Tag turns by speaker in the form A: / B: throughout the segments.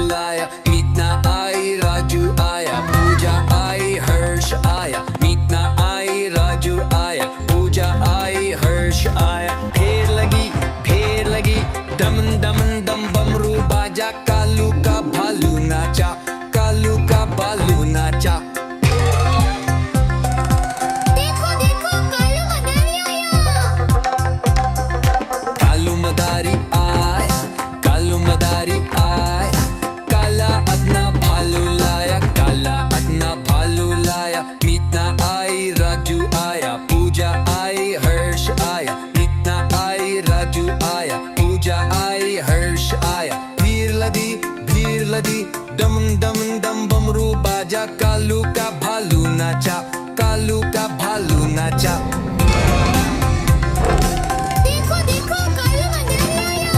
A: लाया, मीतना आई राजू आया, पूजा आई हर्ष आया, मीतना आई राजू आया, पूजा आई हर्ष आया। ढेर लगी दमन दमन दम बमरू बाजा, कालू का भालू नाचा, कालू का भालू नाचा।
B: देखो देखो कालू मदारी आया।
A: कालू मदारी आया, काला अपना भालू लाया, काला अपना भालू लाया, मीतना आई राजू आया, पूजा आई हर्ष आया, मीतना आई राजू आया, पूजा आई हर्ष आया। भीड़ लदी दम दम दम बमरू बाजा, कालू का भालू नाचा, कालू का भालू नाचा।
B: देखो देखो
A: कालू मदारी आया,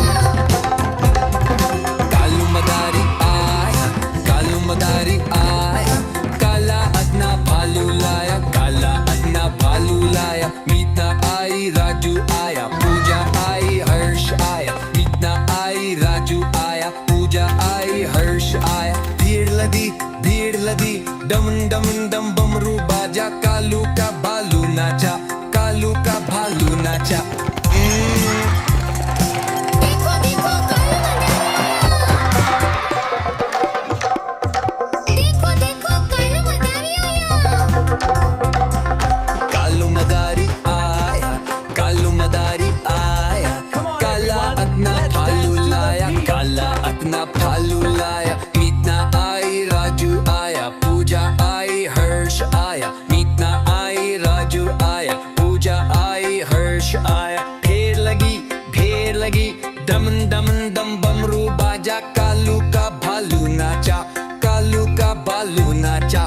A: कालू मदारी आया, काला अपना भालू लाया, काला अपना भालू लाया, मीतना आई राजू आया, पूजा आई हर्ष आया, मीतना आई राजू आया, पूजा आई हर्ष आया। भीड़ लदी दमन दमन दम बमरू बाजा, कालू का भालू नाचा, कालू का भालू नाचा।
B: देखो देखो
A: कालू मदारी आया, कालू मदारी आया, काला अपना भालू लाया, काला अपना भालू लाया, मीतना आई राजू आया, पूजा आई हर्ष आया, मीतना आई राजू आया, पूजा आई हर्ष आया। ढेर लगी दमन दमन दम बमरू बाजा, कालू का भालू नाचा, कालू का भालू नाचा।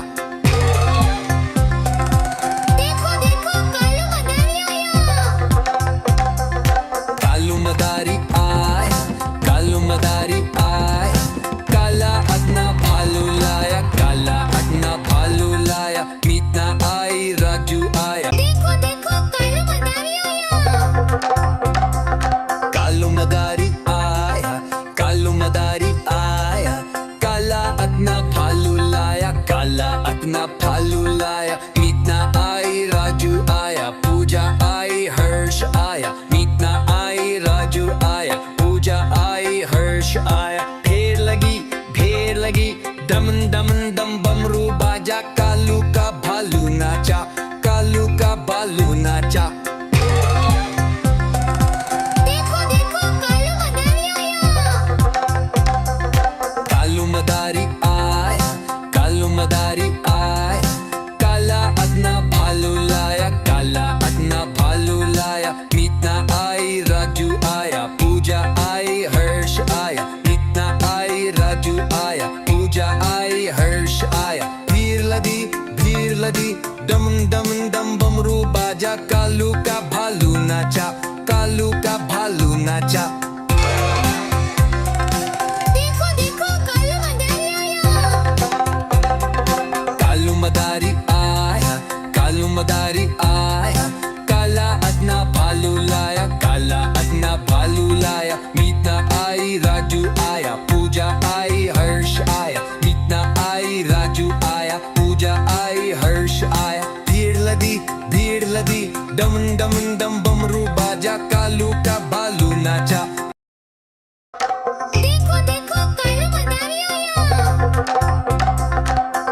A: कालू मदारी आया, कालू मदारी आया, काला अपना भालू लाया, काला अपना भालू लाया, मीतना आई राजू आया।
B: देखो देखो
A: कालू मदारी आया, कालू मदारी आया, काला अपना भालू लाया, काला अपना भालू लाया, मीतना आई राजू आया, पूजा आई हर्ष आया, मीतना आई राजू आया, पूजा आई हर्ष आया। ढेर लगी दमन दमन दम बमरू बाजा, कालू का भालू नाचा, कालू का भालू नाचा। कालू मदारी आया, कालू मदारी आया, काला अपना भालू लाया, काला अपना भालू लाया, मीतना आई राजू आया, पूजा आई हर्ष आया, मीतना आई राजू आया, पूजा आई हर्ष आया। भीड़ लदी दमन दमन दम बमरू बाजा, कालू का भालू नाचा, कालू का भालू नाचा। कालू मदारी आया, कालू मदारी आया, काला अपना भालू लाया, काला अपना भालू लाया, मीतना आई राजू आया, पूजा आई हर्ष आया, मीतना आई राजू आया, पूजा आई हर्ष आया। भीड़ लदी दमन दमन दम बमरू बाजा, कालू का भालू नाचा।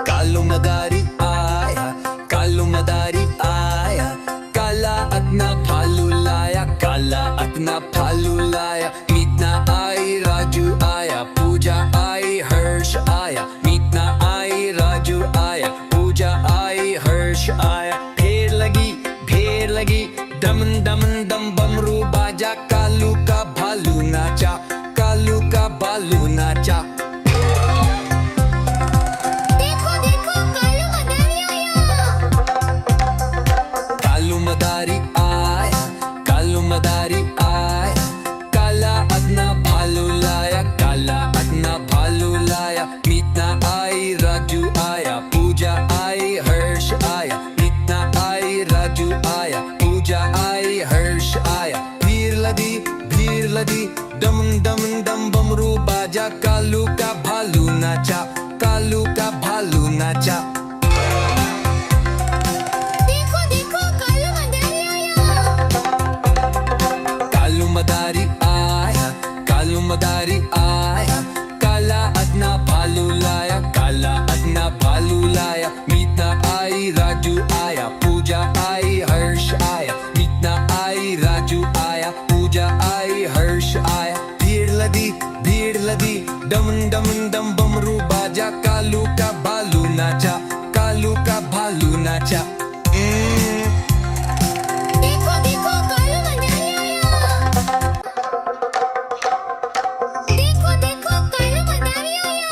A: कालू मदारी आया, कालू मदारी आया, काला अपना भालू लाया, काला अपना भालू लाया, मीतना आई राजू आया, पूजा आई हर्ष आया, मीतना आई राजू आया, पूजा आई हर्ष आया। ढेर लगी दमन दमन दम बमरू बाजा, कालू का भालू नाचा, कालू का भालू नाचा। कालू मदारी आया, कालू मदारी आया, काला अपना भालू लाया, काला अपना भालू लाया, मीतना आई राजू आया, पूजा आई हर्ष आया, मीतना आई राजू आया, पूजा आई हर्ष आया। भीड़ लदी दमन दमन दम बमरू बाजा, कालू का भालू नाचा, कालू का भालू नाचा।
B: देखो देखो कालू मदारी आया।
A: कालू मदारी आया, कालू मदारी आया, काला अपना भालू लाया, काला अपना भालू लाया। मीता आई, राजू आया, पूजा आई, हर्ष आया। मीता आई, राजू आया, पूजा आई, हर्ष आया। भीड़ लगी, डम डम डम बमरू बाजा, कालू का भालू नाचा, कालू का भालू नाचा।
B: देखो देखो कालू मदारी आया। देखो देखो कालू मदारी आया।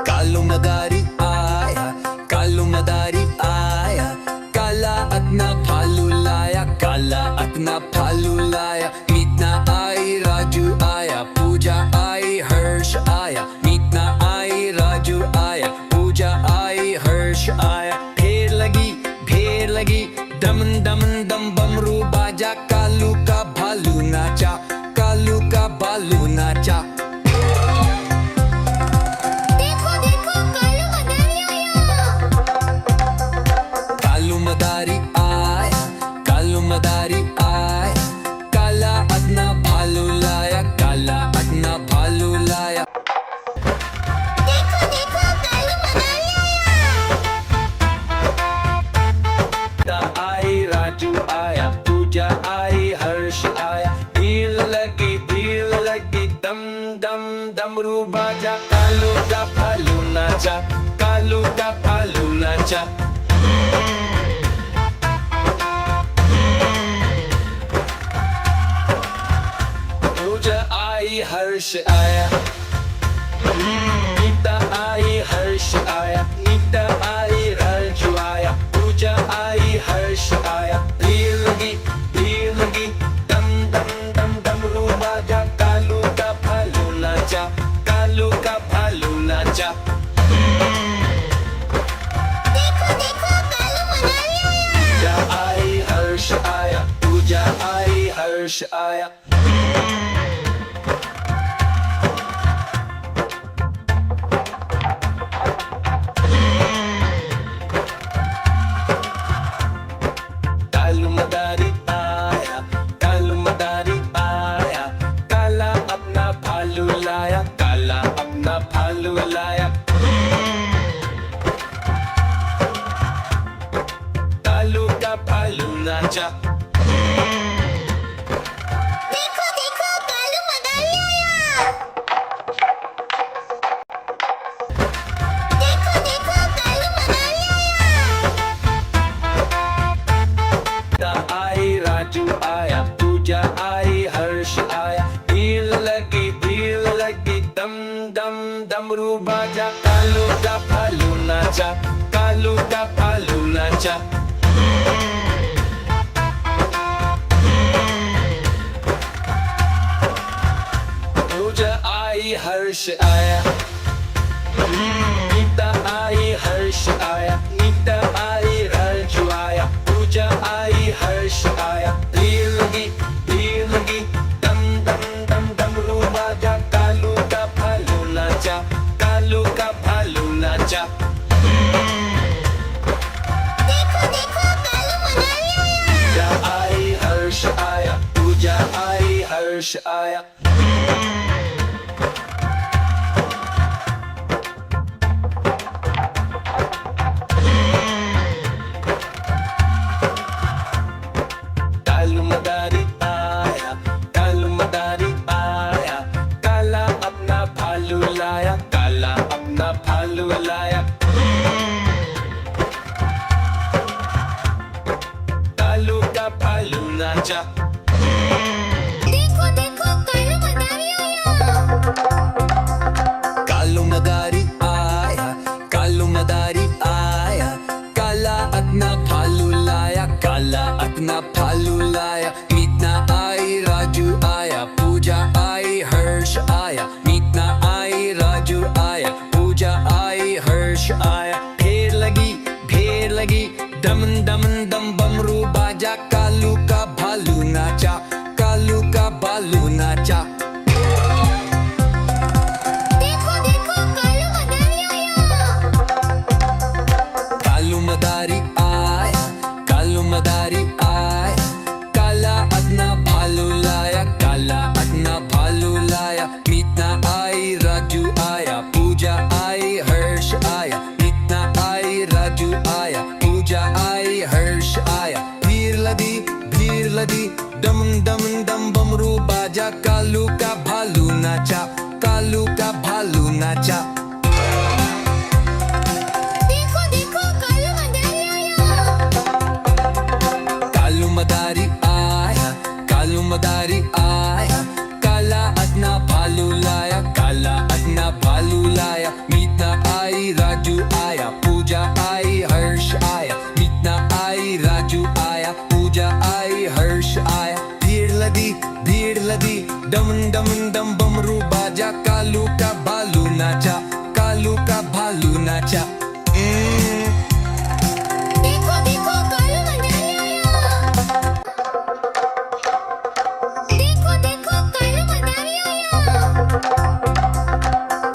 A: कालू मदारी आया, कालू मदारी आया, काला अपना भालू लाया, काला अपना भालू लाया। मीतना आई, राजू आया, पूजा आई, हर्ष आया। मीतना आई, राजू आया, पूजा आई, हर्ष आया। भीड़ लगी, डम डम डम बमरू बाजा, कालू का भालू नाचा, कालू का भालू नाचा।
B: देखो देखो कालू मदारी आया।
A: कालू मदारी आया, कालू मदारी आया, काला अपना भालू लाया, काला अपना भालू लाया।
B: देखो देखो कालू मदारी आया।
A: मीता आई, राजू आया, पूजा आई, हर्ष आया। भीड़ लगी, दम दम डमरू बाजा, कालू का भालू नाचा, कालू का भालू नाचा। पूजा आई, हर्ष आया। मीता आई, हर्ष आया। मीता आई, राजू आया, पूजा आई, हर्ष आया। भीड़ लगी, दम दम डम डमरू बाजा, कालू का भालू नाचा, कालू का भालू नाचा।
B: देखो देखो कालू मदारी आया।
A: पूजा आई, हर्ष आया, पूजा आई, हर्ष आया। कालू मदारी आया, कालू मदारी आया, काला अपना भालू लाया, काला अपना भालू लाया। कालू का भालू नाचा।
B: देखो देखो कालू मदारी आया। देखो देखो कालू मदारी आया।
A: मीता आई, राजू आया, पूजा आई, हर्ष आया। भीड़ लगी, दम दम डमरू बाजा, कालू का भालू नाचा, कालू का भालू नाचा। पूजा आई, हर्ष आया। मीता आई, हर्ष आया। मीता आई, राजू आया, पूजा आई, हर्ष आया। भीड़ लगी, दम दम डम डमरू बाजा, कालू का भालू नाचा, कालू का भालू नाचा।
B: देखो देखो कालू मदारी आया।
A: पूजा आई, हर्ष आया, पूजा आई, हर्ष आया। कालू मदारी आया, कालू मदारी आया, काला अपना भालू लाया, काला अपना भालू लाया। कालू का भालू नाचा।
B: देखो देखो कालू मदारी आया।
A: कालू मदारी आया, कालू मदारी आया, काला अपना भालू लाया, काला अपना भालू लाया। मीतना आई, राजू आया, पूजा आई, हर्ष आया। मीतना आई, राजू आया, पूजा आई, हर्ष भालू नाचा।
B: देखो देखो कालू मदारी आया।
A: कालू मदारी आया, कालू मदारी आया, काला अपना भालू लाया, काला अपना भालू लाया। मीता आई, राजू आया, पूजा आई, हर्ष आया। मीता आई, राजू आया, पूजा आई, हर्ष आया। भीड़ लदी, डम डम डम बमरू बाजा, कालू का भालू नाचा, कालू का भालू नाचा।
B: देखो देखो कालू मदारी आया। देखो देखो कालू मदारी आया।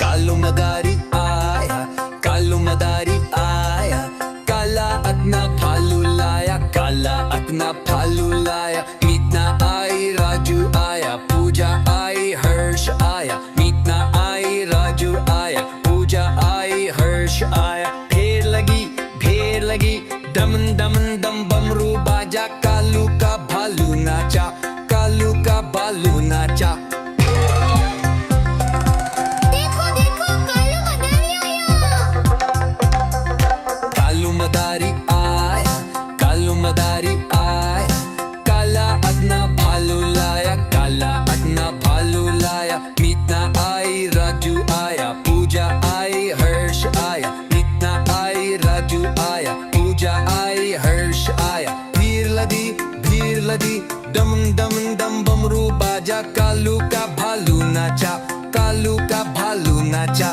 A: कालू मदारी आया, कालू मदारी आया, काला अपना भालू लाया, काला अपना भालू लाया। मीतना आई, राजू आया, पूजा आई, हर्ष आया। मीतना आई, राजू आया, पूजा आई, हर्ष आया। भीड़ लगी, डम डम डम बमरू बाजा, कालू का भालू नाचा, कालू का भालू नाचा।
B: देखो देखो कालू मदारी आया।
A: कालू मदारी आया, कालू मदारी आया, काला अपना भालू लाया, काला अपना भालू लाया। मीतना आई, राजू आया, पूजा आई, हर्ष आया। मीतना आई, राजू आया, पूजा आई, हर्ष आया। भीड़ लदी, डम डम डम बमरू बाजा, कालू का भालू नाचा, कालू का भालू नाचा।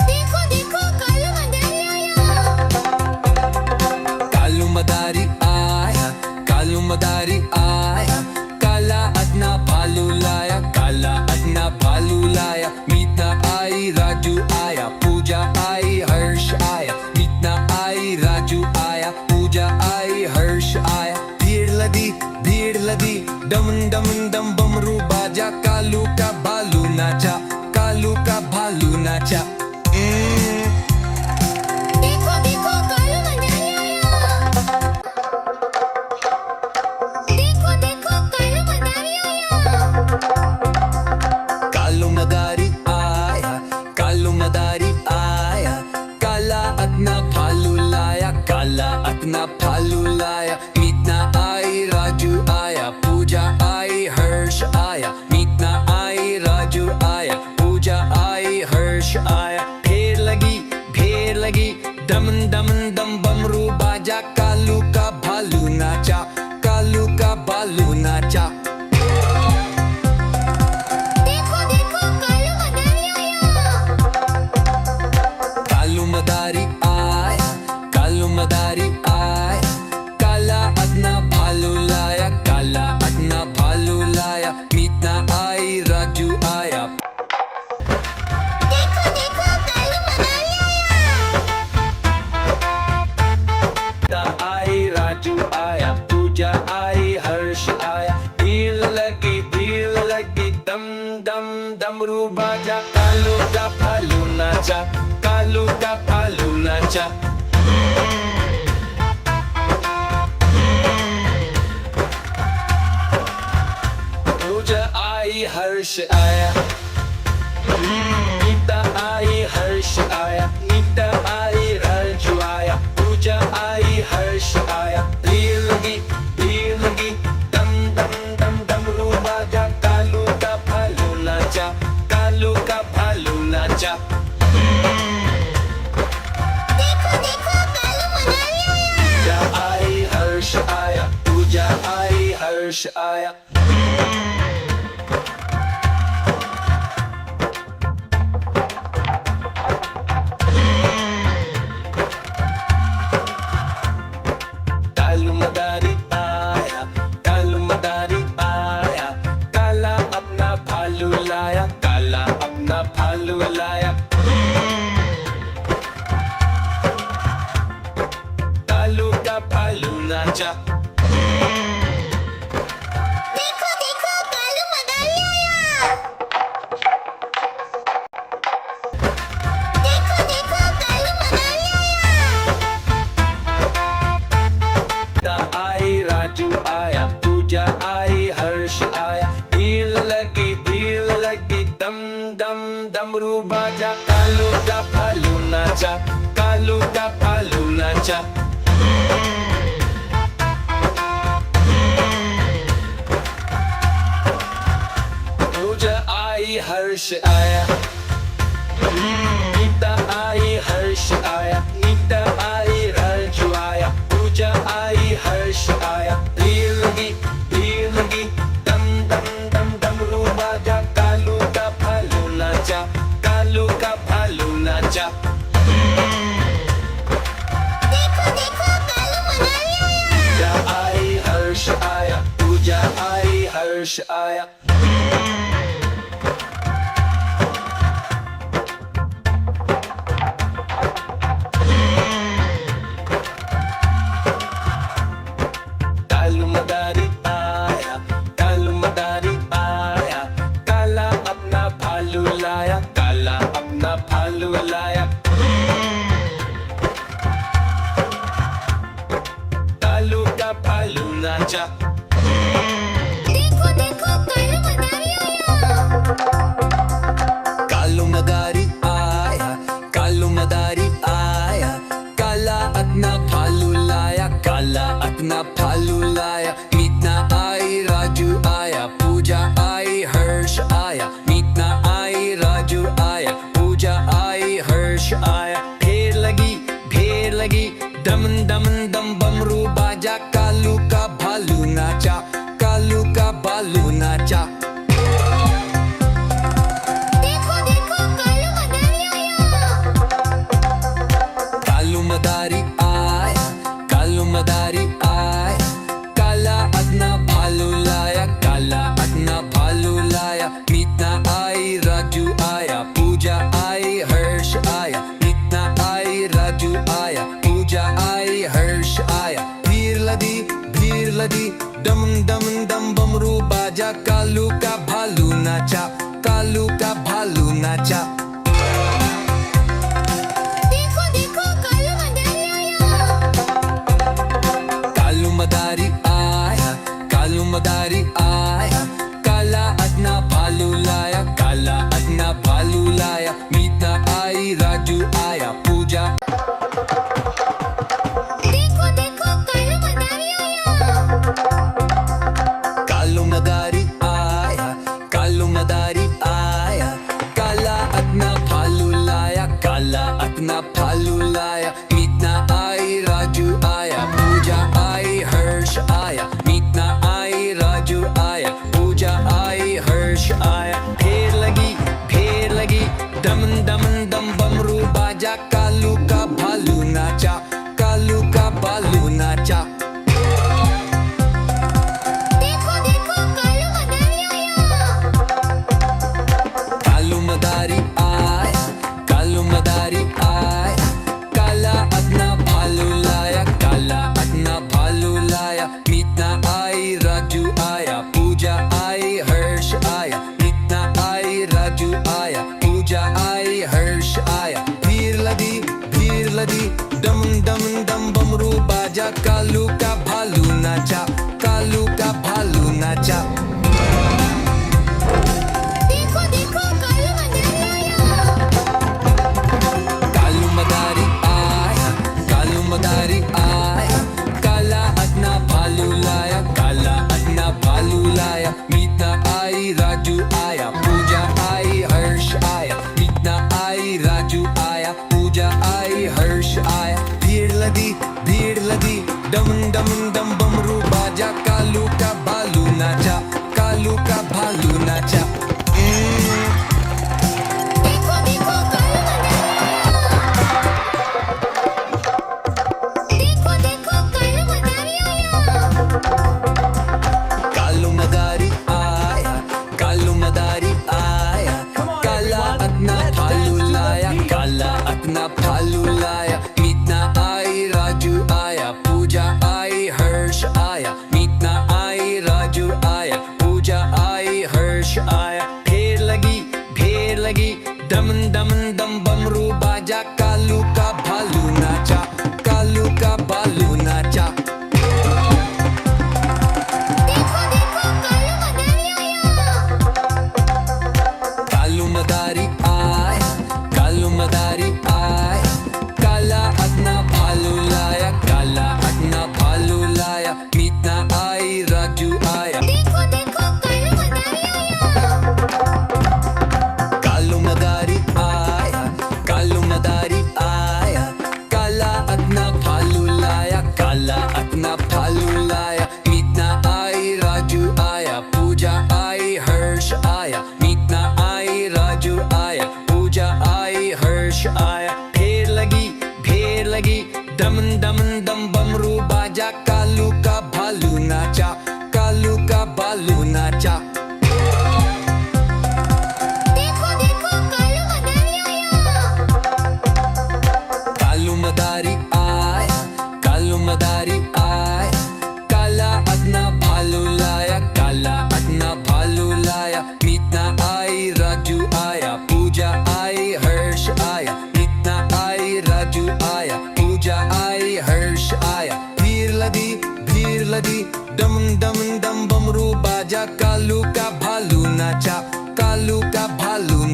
B: देखो देखो कालू मदारी आया।
A: कालू मदारी आया, कालू मदारी आया, काला अपना भालू लाया, काला अपना भालू लाया। मीता आई, राजू आया, पूजा आई, हर्ष आया। मीता आई, राजू आया, पूजा आई, हर्ष आया। भीड़ लदी, डम डम डम बमरू बाजा, कालू का भालू नाचा, कालू का भालू नाचा।
B: देखो देखो कालू मदारी आया। देखो देखो कालू मदारी आया।
A: कालू मदारी आया, कालू मदारी आया, काला अपना भालू लाया, काला अपना भालू लाया। मीतना आई, राजू आया, पूजा आई, हर्ष आया। मीतना आई, राजू आया, पूजा आई, हर्ष आया। भीड़ लगी, डम डम डम बमरू बाजा, कालू का भालू नाचा, कालू का भालू नाचा।
B: देखो देखो कालू मदारी आया।
A: कालू मदारी आया, कालू मदारी आया, काला अपना भालू लाया, काला अपना भालू लाया। मीतना आई, राजू आया।
B: देखो देखो कालू मदारी आया।
A: मीता आई, राजू आया, पूजा आई, हर्ष आया। भीड़ लगी, दम डम डमरू बाजा, कालू का भालू नाचा, कालू का भालू नाचा। पूजा आई, हर्ष आया। मीता आई, हर्ष आया। मीता आई, राजू आया, पूजा आई, हर्ष आया। भीड़ लगी, डम डम डम डमरू बाजा, कालू का भालू नाचा, कालू का भालू नाचा।
B: देखो देखो कालू मदारी आया।
A: पूजा आई, हर्ष आया, पूजा आई, हर्ष आया। कालू मदारी आया, कालू मदारी आया, काला अपना भालू लाया, काला अपना भालू लाया। कालू का भालू नाचा।
B: देखो देखो कालू मदारी आया। देखो देखो कालू मदारी आया।
A: मीता आई, राजू आया, पूजा आई, हर्ष आया। भीड़ लगी, dam डमरू बाजा कालू का भालू नाचा कालू का भालू नाचा पूजा आई हर्ष आया गीता आई हर्ष आया गीता आई राजू आया पूजा आई हर्ष आया भीड़ लगी दम दम दम डमरू बाजा कालू का भालू नाचा कालू का भालू नाचा
B: देखो देखो कालू मनाली आया
A: पूजा आई हर्ष आया पूजा आई हर्ष आया कालू मदारी आया कालू मदारी आया काला अपना भालू लाया काला अपना भालू लाया कालू का भालू नाचा
B: देखो देखो कालू मनाली आया
A: कालू मदारी आया कालू मदारी आया काला अपना भालू लाया काला अपना भालू लाया मीतना आई राजू आया पूजा आई हर्ष आया मीतना आई राजू आया पूजा आई हर्ष आया ढेर लगी दम दम दम बमरू बाजा कालू का भालू नाचा कालू का भालू नाचा
B: देखो देखो कालू मनाली आया
A: कालू मदारी आया कालू मदारी आया काला अपना भालू लाया काला अपना भालू लाया मीतना आई राजू आया पूजा आई हर्ष आया मीतना आई राजू आया पूजा आई हर्ष आया भीड़ लगी दम दम दम बमरू बाजा कालू का भालू नाचा कालू का भालू नाचा
B: देखो देखो कालू मनाली आया
A: कालू मदारी आया कालू मदारी आया काला अपना भालू लाया काला अपना भालू लाया मीता आई राजू आया पूजा
B: देखो देखो कालू मनाली आया
A: कालू मदारी आया कालू मदारी आया काला अपना भालू लाया काला अपना भालू लाया मीतना आई राजू आया पूजा आई हर्ष आया मीतना आई राजू आया पूजा आई हर्ष आया ढेर लगी दम दम दम बमरू बाजा कालू का भालू नाचा कालू का भालू नाचा
B: देखो देखो कालू मनाली आया
A: कालू मदारी आया कालू मदारी आया काला अपना भालू लाया काला अपना भालू लाया मीतना आई राजू आया पूजा आई हर्ष आया मीतना आई राजू आया पूजा आई हर्ष आया भीड़ लगी दम दम दम बमरू बाजा कालू का भालू नाचा कालू का भालू नाचा
B: देखो देखो कालू मनाली आया
A: कालू मदारी आया कालू मदारी आया काला अपना भालू लाया काला अपना भालू लाया मीता आई राजू आया पूजा आई हर्ष आया मीतना आई राजू आया पूजा आई हर्ष आया भीड़ लगी दम दम दम बमरू बाजा कालू का भालू नाचा कालू का भालू नाचा
B: देखो देखो कालू मनाली आया
A: कालू मदारी आया कालू मदारी आया काला अपना भालू लाया काला अपना भालू लाया मीतना आई राजू आया पूजा आई हर्ष आया मीतना आई राजू आया पूजा आई हर्ष आया ढेर लगी दम दम दम बमरू बाजा कालू का भालू नाचा कालू का भालू नाचा
B: देखो देखो कालू मनाली आया
A: कालू मदारी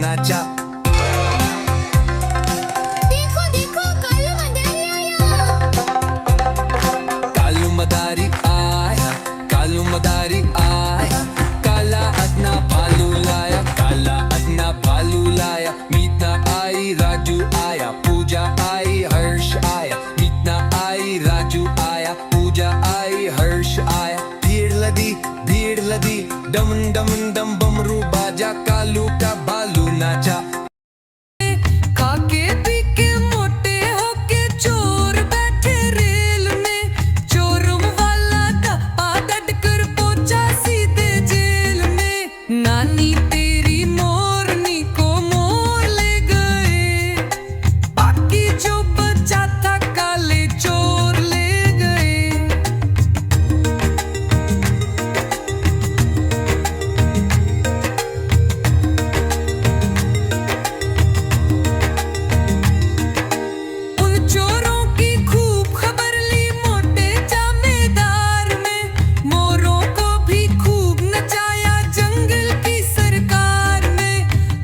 A: नाचा।
B: देखो देखो कालू मदारी आया।
A: कालू मदारी आया, कालू मदारी आया, काला अदना भालू लाया, काला अदना भालू लाया। मीता आई, राजू आया, पूजा आई, हर्ष आया। मीता आई, राजू आया, पूजा आई, हर्ष आया। भीड़ लदी, डम डम डम बमरू बाजा, कालू का भालू नाचा।
C: खाके पी के मोटे होके चोर बैठे रेल में, चोरों वाला डब्बा डटकर पहुंचा सीधे जेल में। नानी तेरी मोरनी को मोर ले गए, बाकी जो बचा था काले चोर ले गए। उन चोरों की खूब खबर ली मोटे जमींदार ने, मोरों को भी खूब नचाया जंगल की सरकार ने।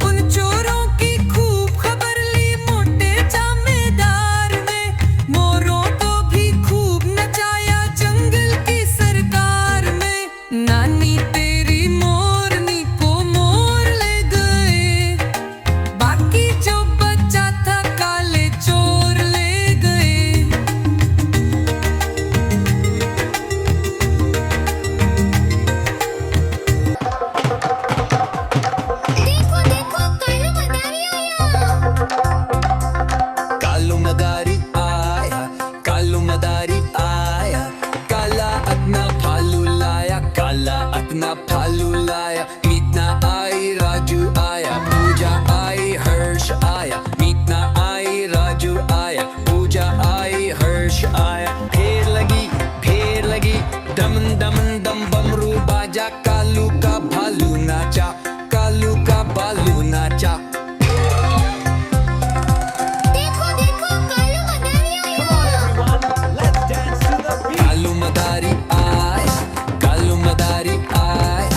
C: उन चोरों की खूब खबर ली मोटे जमींदार ने, मोरों को भी खूब नचाया जंगल की सरकार ने। नानी तेरी मोरनी को मोर ले गए, बाकी जो बचा था काले चोर ले गए।
B: देखो देखो कालू मदारी आया।
A: कालू मदारी आया, कालू मदारी आया, काला अदना भालू लाया, काला अदना भालू लाया। मीतना आई, राजू आया, पूजा आई, हर्ष आया। मीतना आई, राजू आया, पूजा आई, हर्ष आया। ढेर लगी, डम डम डम बमरू बाजा, कालू का भालू नाचा, कालू का भालू नाचा।
B: देखो देखो कालू मदारी आया।
A: कालू मदारी आया, कालू मदारी आया,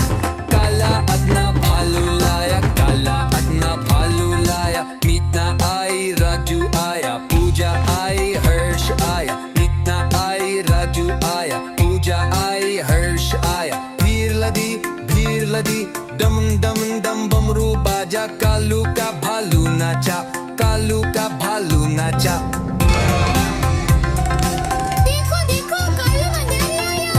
A: काला अदना भालू लाया, काला अदना भालू लाया। मीतना आई, राजू आया, पूजा आई, हर्ष आया। मीतना आई, राजू आया, पूजा आई, हर्ष आया। भीड़ लदी, डम डम डम बमरू बाजा, कालू का भालू नाचा, कालू का भालू नाचा।
B: देखो देखो कालू मदारी आया।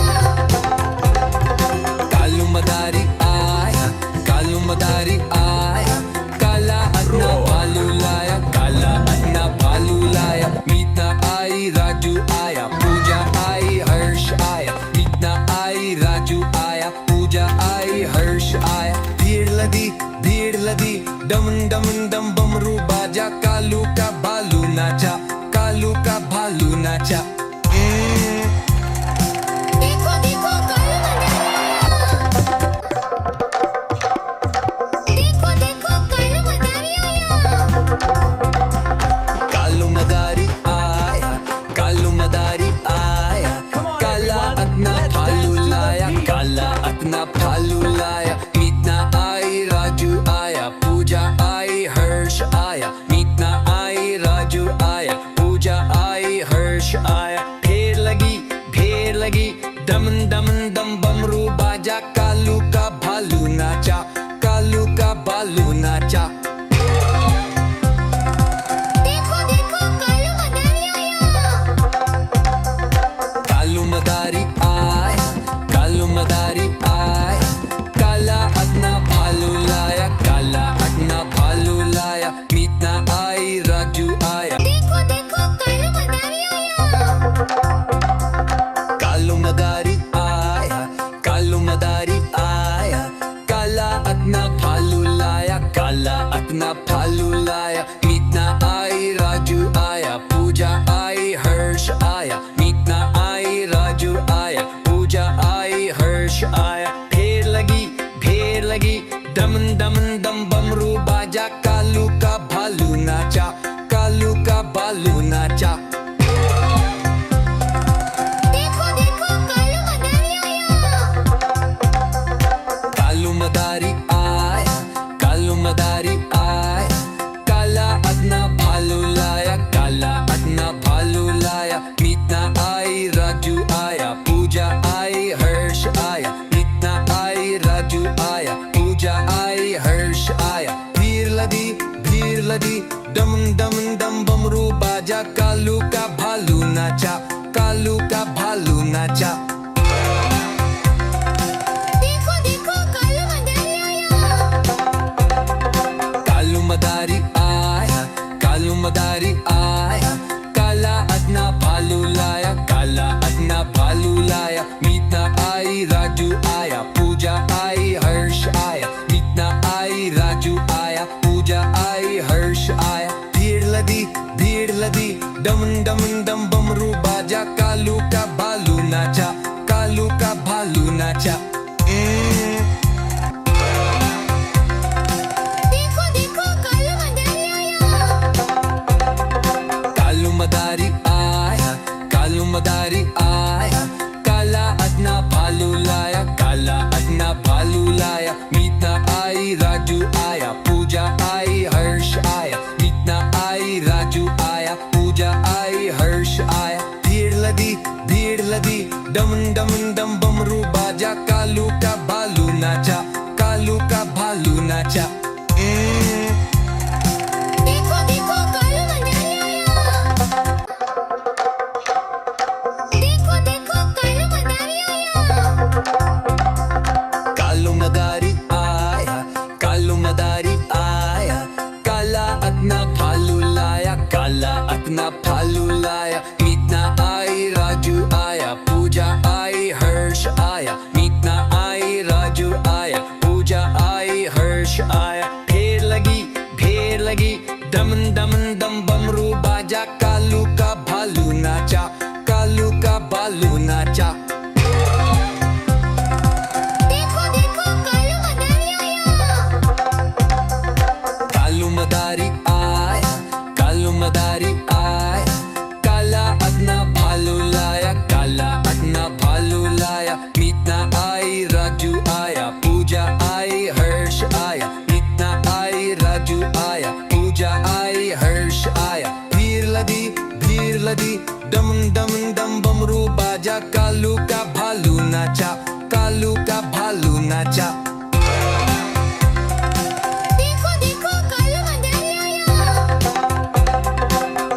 A: कालू मदारी आया, कालू मदारी आया, काला अदना भालू लाया, काला अदना भालू लाया। मीता आई, राजू आया, पूजा आई, हर्ष आया। मीता आई, राजू आया, पूजा आई, हर्ष आया। भीड़ लदी, डम डम डम बमरू बाजा, कालू का भालू नाचा, कालू का भालू नाचा।
B: देखो देखो कालू मदारी आया। देखो देखो कालू मदारी आया।
A: कालू मदारी आया, कालू मदारी आया, काला अदना भालू लाया, काला अदना भालू लाया। मीतना आई, राजू आया, पूजा आई, हर्ष आया। मीतना आई, राजू आया, पूजा आई, हर्ष आया। ढेर लगी, डम डम डम बमरू बाजा, कालू का भालू नाचा, कालू का भालू नाचा।
B: देखो देखो कालू मदारी आया।
A: कालू मदारी आया, कालू मदारी आया, काला अदना भालू लाया, काला अदना भालू लाया। मीतना आई, राजू आया।
B: देखो देखो कालू मदारी आया।
A: कालू मदारी आया, कालू मदारी आया, काला अदना भालू लाया, काला अदना भालू लाया। मीतना आई, राजू आया, पूजा आई, हर्ष आया। मीतना आई, राजू आया, पूजा आई, हर्ष आया। ढेर लगी, डम डम डम बमरू बाजा, कालू का भालू नाचा, कालू का भालू नाचा।
B: देखो देखो कालू मदारी आया।
A: कालू मदारी आया, कालू मदारी आया, डम डम डम बमरू बाजा, कालू का भालू नाचा, कालू का भालू नाचा।
B: देखो देखो कालू मदारी आया।
A: कालू मदारी आया, कालू मदारी आया, काला अदना भालू लाया, काला अदना भालू लाया। मीतना आई, राजू आया, पूजा आई, हर्ष आया। मीतना आई, राजू आया, पूजा आई, हर्ष आया। भीड़ लदी, डम डम डम बमरू बाजा, कालू का भालू नाचा, कालू का भालू नाचा।
B: देखो देखो कालू मदारी आया।
A: कालू मदारी आया, कालू मदारी आया, काला अदना भालू लाया, काला अदना भालू लाया। मीतना आई, राजू आया, पूजा आई, हर्ष आया। मीतना आई, राजू आया, पूजा आई, हर्ष आया। भीड़ लदी, डम डम डम बमरू बाजा, कालू का भालू नाचा, कालू का भालू नाचा।
B: देखो देखो कालू मदारी आया। देखो देखो कालू मदारी आया।
A: कालू मदारी आया, कालू मदारी आया, काला अदना भालू लाया, काला अदना भालू लाया। मीतना आई, राजू आया, पूजा आई, हर्ष आया। मीतना आई, राजू आया, पूजा आई, हर्ष आया। भीड़ लगी, डम डम डम बमरू बाजा, कालू का भालू नाचा, कालू का भालू नाचा।
B: देखो देखो कालू मदारी आया।
A: कालू मदारी आया, कालू मदारी आया, काला अदना भालू लाया, काला अदना भालू लाया। मीतना आई, राजू आया, पूजा आई, हर्ष आया। मीतना आई, राजू आया, पूजा आई, हर्ष आया। भीड़ लदी, डम डम डम बमरू बाजा, कालू का भालू नाचा, कालू का भालू नाचा।
B: देखो देखो कालू मदारी आया।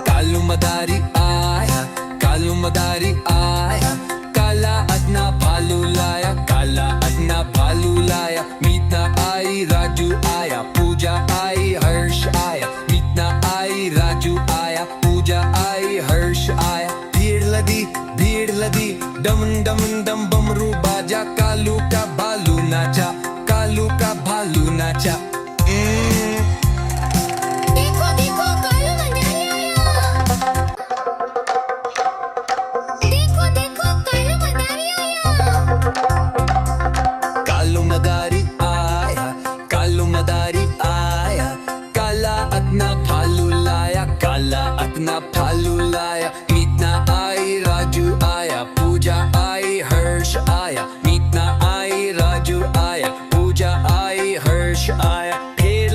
A: कालू मदारी आया, कालू मदारी आया, काला अदना भालू लाया, काला अदना भालू लाया। मीतना आई, राजू आया, पूजा आई, हर्ष आया। मीतना आई, राजू आया, पूजा आई, हर्ष आया। भीड़ लदी, डम डम डम बमरू बाजा, कालू का भालू नाचा, कालू का भालू नाचा।
B: देखो देखो कालू मदारी आया। देखो देखो कालू मदारी आया।
A: कालू मदारी आया, कालू मदारी आया, काला अदना भालू लाया, काला अदना भालू लाया। मीतना आई, राजू आया, पूजा आई, हर्ष आया। मीतना आई, राजू आया, पूजा आई, हर्ष आया। भीड़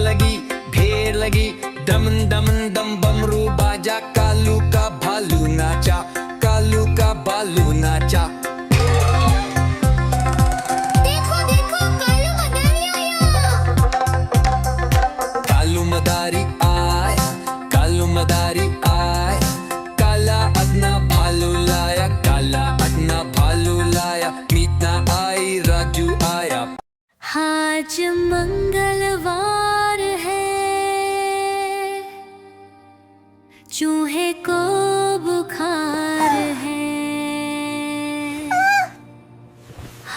A: लगी, डम डम डम बमरू बाजा, कालू का भालू नाचा, कालू का भालू नाचा।
B: देखो देखो कालू मदारी आया।
A: कालू मदारी आया, कालू मदारी आया, काला अदना भालू लाया, काला अदना भालू लाया। मीतना आई, राजू आया।
B: आज मंगलवार है, चूहे को बुखार है।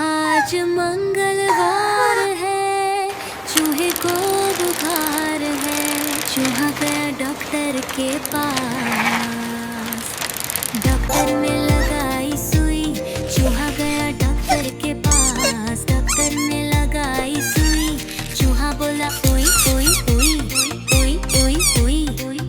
B: आज मंगलवार है, चूहे को बुखार है। चूहा गया डॉक्टर के पास, डॉक्टर ने लगाई सुई। चूहा गया डॉक्टर के पास, डॉक्टर ने लगाई सुई। चूहा बोला ओई ओई ओई ओई ओई ओई।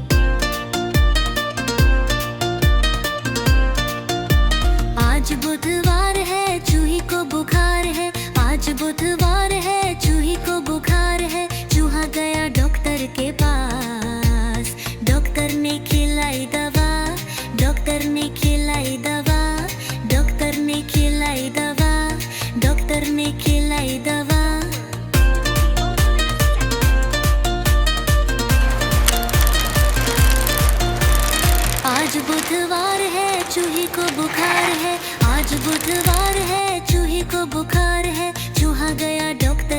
B: आज बुधवार है, चूही को बुखार है। आज बुधवार है, चूही को बुखार है। चूहा गया डॉक्टर के पास, डॉक्टर ने खिलाई दवा, डॉक्टर ने खिलाई दवा।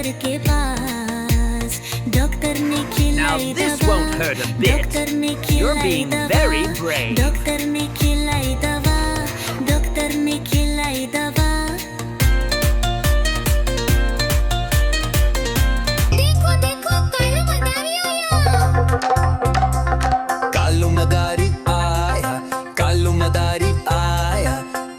B: डॉक्टर के पास। डॉक्टर ने खिलाई
D: this
B: दवा,
D: won't hurt a bit.
B: Doctor ने
D: You're
B: खिलाई
D: being
B: दवा,
D: very brave.
B: डॉक्टर ने खिलाई दवा, डॉक्टर ने खिलाई दवा। देखो देखो कालू मदारी आया।
A: कालू मदारी आया, कालू मदारी आया,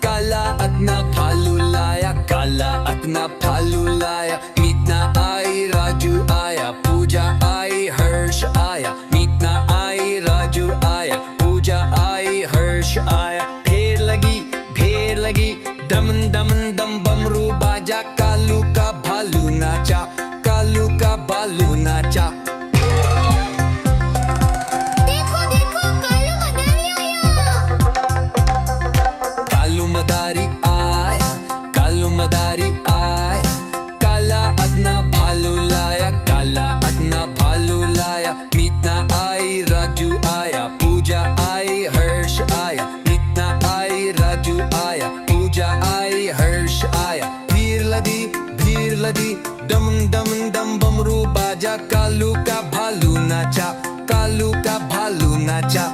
A: काला अपना भालू लाया, काला अपना भालू लाया। मीतना आई, राजू आया, पूजा आई, हर्ष आया। मीतना आई, राजू आया, पूजा आई, हर्ष आया। भीड़ लगी, दमन दमन दम बमरू बाजा। कालू का भालू नाचा, कालू का भालू नाचा।
B: देखो देखो कालू मदारी आया।
A: कालू मदारी आया, कालू मदारी आया, काला अपना भालू लाया, काला अपना भालू लाया। मीतना आई, राजू आया, पूजा आई, हर्ष आया। मीतना आई, राजू आया, पूजा आई, हर्ष आया। भीड़ लगी, दम दम दम बमरू बाजा। कालू का भालू नाचा, कालू का भालू नाचा।